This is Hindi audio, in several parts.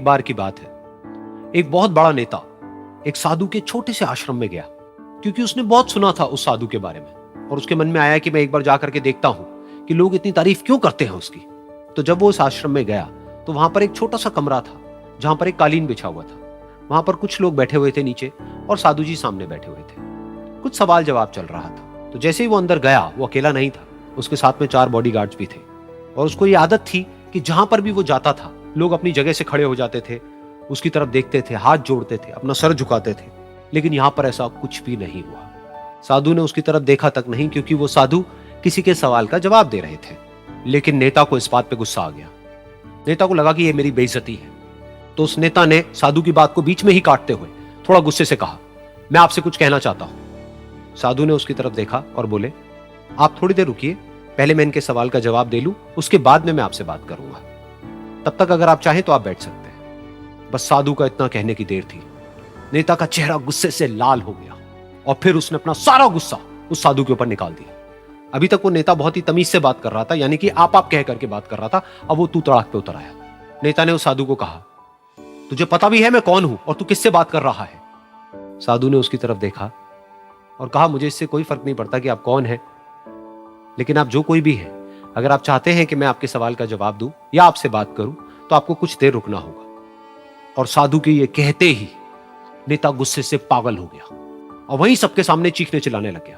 बार की बात है, एक बहुत बड़ा नेता एक साधु के छोटे से आश्रम में गया, क्योंकि उसने बहुत सुना था उस साधु के बारे में और उसके मन में आया कि मैं एक बार जाकर के देखता हूं कि लोग इतनी तारीफ क्यों करते हैं उसकी। तो जब वो उस आश्रम में गया तो वहां पर एक छोटा सा कमरा था जहां पर एक कालीन बिछा हुआ था। वहां पर कुछ लोग बैठे हुए थे नीचे और साधु जी सामने बैठे हुए थे। कुछ सवाल जवाब चल रहा था। तो जैसे ही वो अंदर गया, वो अकेला नहीं था, उसके साथ में 4 बॉडीगार्ड्स भी थे और उसको ये आदत थी कि जहां पर भी वो जाता था लोग अपनी जगह से खड़े हो जाते थे, उसकी तरफ देखते थे, हाथ जोड़ते थे, अपना सर झुकाते थे। लेकिन यहां पर ऐसा कुछ भी नहीं हुआ। साधु ने उसकी तरफ देखा तक नहीं, क्योंकि वो साधु किसी के सवाल का जवाब दे रहे थे। लेकिन नेता को इस बात पे गुस्सा आ गया। नेता को लगा कि ये मेरी बेइज्जती है। तो उस नेता ने साधु की बात को बीच में ही काटते हुए थोड़ा गुस्से से कहा, मैं आपसे कुछ कहना चाहता हूं। साधु ने उसकी तरफ देखा और बोले, आप थोड़ी देर रुकिए, पहले मैं इनके सवाल का जवाब दे लूं, उसके बाद में मैं आपसे बात करूंगा। तब तक अगर आप चाहें तो आप बैठ सकते हैं। बस साधु का इतना कहने की देर थी। नेता का चेहरा गुस्से से लाल हो गया और फिर उसने अपना सारा गुस्सा उस साधु के ऊपर निकाल दिया। अभी तक वो नेता बहुत ही तमीज से बात कर रहा था, यानी कि आप कह करके बात कर रहा था। अब वो तू तड़ाक पे उतर आया। नेता ने उस साधु को कहा, तुझे पता भी है मैं कौन हूं और तू किससे बात कर रहा है? साधु ने उसकी तरफ देखा और कहा, मुझे इससे कोई फर्क नहीं पड़ता कि आप कौन हैं, लेकिन आप जो कोई भी हैं, अगर आप चाहते हैं कि मैं आपके सवाल का जवाब दूं या आपसे बात करूं तो आपको कुछ देर रुकना होगा। और साधु के ये कहते ही नेता गुस्से से पागल हो गया और वहीं सबके सामने चीखने चिल्लाने लग गया,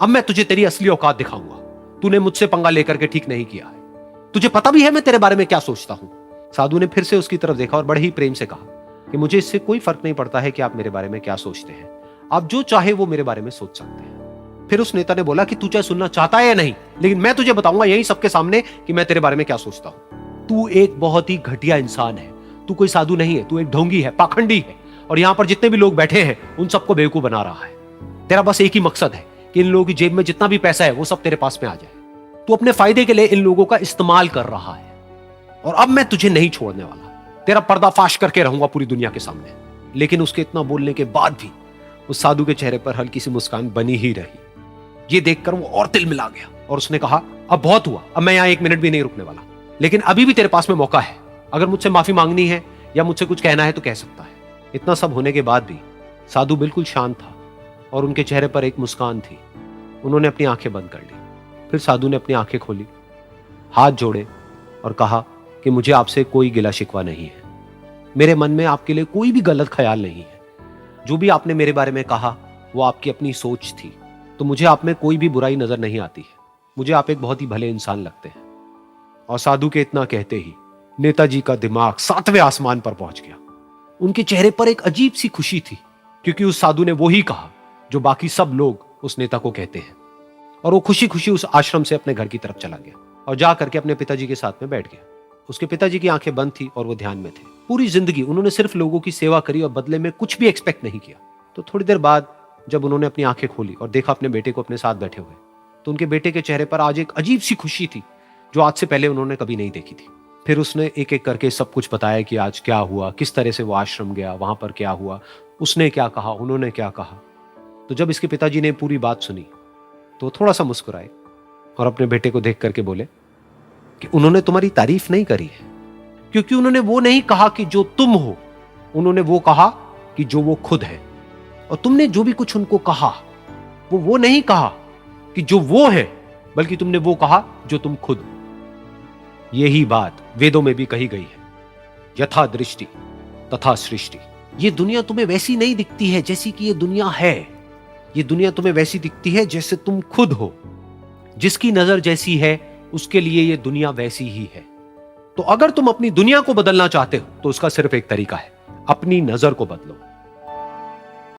अब मैं तुझे तेरी असली औकात दिखाऊंगा। तूने मुझसे पंगा लेकर के ठीक नहीं किया है। तुझे पता भी है मैं तेरे बारे में क्या सोचता हूं। साधु ने फिर से उसकी तरफ देखा और बड़े ही प्रेम से कहा कि मुझे इससे कोई फर्क नहीं पड़ता है कि आप मेरे बारे में क्या सोचते हैं। आप जो चाहे वो मेरे बारे में सोच सकते हैं। फिर उस नेता ने बोला कि तू चाहे सुनना चाहता है या नहीं, लेकिन मैं तुझे बताऊंगा यही सबके सामने कि मैं तेरे बारे में क्या सोचता हूं। तू एक बहुत ही घटिया इंसान है। तू कोई साधु नहीं है, तू एक ढोंगी है, पाखंडी है और यहां पर जितने भी लोग बैठे हैं उन सबको बेवकूफ बना रहा है। तेरा बस एक ही मकसद है कि इन लोगों की जेब में जितना भी पैसा है वो सब तेरे पास में आ जाए। तू अपने फायदे के लिए इन लोगों का इस्तेमाल कर रहा है और अब मैं तुझे नहीं छोड़ने वाला। तेरा पर्दाफाश करके रहूंगा पूरी दुनिया के सामने। लेकिन उसके इतना बोलने के बाद भी उस साधु के चेहरे पर हल्की सी मुस्कान बनी ही रही। ये देखकर वो और तिल मिला गया और उसने कहा, अब बहुत हुआ, अब मैं यहां 1 मिनट भी नहीं रुकने वाला। लेकिन अभी भी तेरे पास में मौका है। अगर मुझसे माफी मांगनी है या मुझसे कुछ कहना है तो कह सकता है। इतना सब होने के बाद भी साधु बिल्कुल शांत था और उनके चेहरे पर एक मुस्कान थी। उन्होंने अपनी आंखें बंद कर ली। फिर साधु ने अपनी आंखें खोली, हाथ जोड़े और कहा कि मुझे आपसे कोई गिला शिकवा नहीं है। मेरे मन में आपके लिए कोई भी गलत ख्याल नहीं है। जो भी आपने मेरे बारे में कहा वो आपकी अपनी सोच थी। तो मुझे आप में कोई भी बुराई नजर नहीं आती है। मुझे आप एक बहुत ही भले इंसान लगते हैं। और साधु के इतना कहते ही नेताजी का दिमाग 7वें आसमान पर पहुंच गया। उनके चेहरे पर एक अजीब सी खुशी थी, क्योंकि उस साधु ने वो ही कहा जो बाकी सब लोग उस नेता को कहते हैं। और वो खुशी खुशी उस आश्रम से अपने घर की तरफ चला गया और जा करके अपने पिताजी के साथ में बैठ गया। उसके पिताजी की आंखें बंद थी और वो ध्यान में थे। पूरी जिंदगी उन्होंने सिर्फ लोगों की सेवा करी और बदले में कुछ भी एक्सपेक्ट नहीं किया। तो थोड़ी देर बाद जब उन्होंने अपनी आंखें खोली और देखा अपने बेटे को अपने साथ बैठे हुए, तो उनके बेटे के चेहरे पर आज एक अजीब सी खुशी थी जो आज से पहले उन्होंने कभी नहीं देखी थी। फिर उसने एक एक करके सब कुछ बताया कि आज क्या हुआ, किस तरह से वो आश्रम गया, वहां पर क्या हुआ, उसने क्या कहा, उन्होंने क्या कहा। तो जब इसके पिताजी ने पूरी बात सुनी तो थोड़ा सा मुस्कुराए और अपने बेटे को देख करके बोले कि उन्होंने तुम्हारी तारीफ नहीं करी है, क्योंकि उन्होंने वो नहीं कहा कि जो तुम हो, उन्होंने वो कहा कि जो वो खुद है। और तुमने जो भी कुछ उनको कहा वो नहीं कहा कि जो वो है, बल्कि तुमने वो कहा जो तुम खुद हो। यही बात वेदों में भी कही गई है, यथा दृष्टि तथा सृष्टि। ये दुनिया तुम्हें वैसी नहीं दिखती है जैसी कि ये दुनिया है। ये दुनिया तुम्हें वैसी दिखती है जैसे तुम खुद हो। जिसकी नजर जैसी है उसके लिए ये दुनिया वैसी ही है। तो अगर तुम अपनी दुनिया को बदलना चाहते हो तो उसका सिर्फ एक तरीका है, अपनी नजर को बदलो।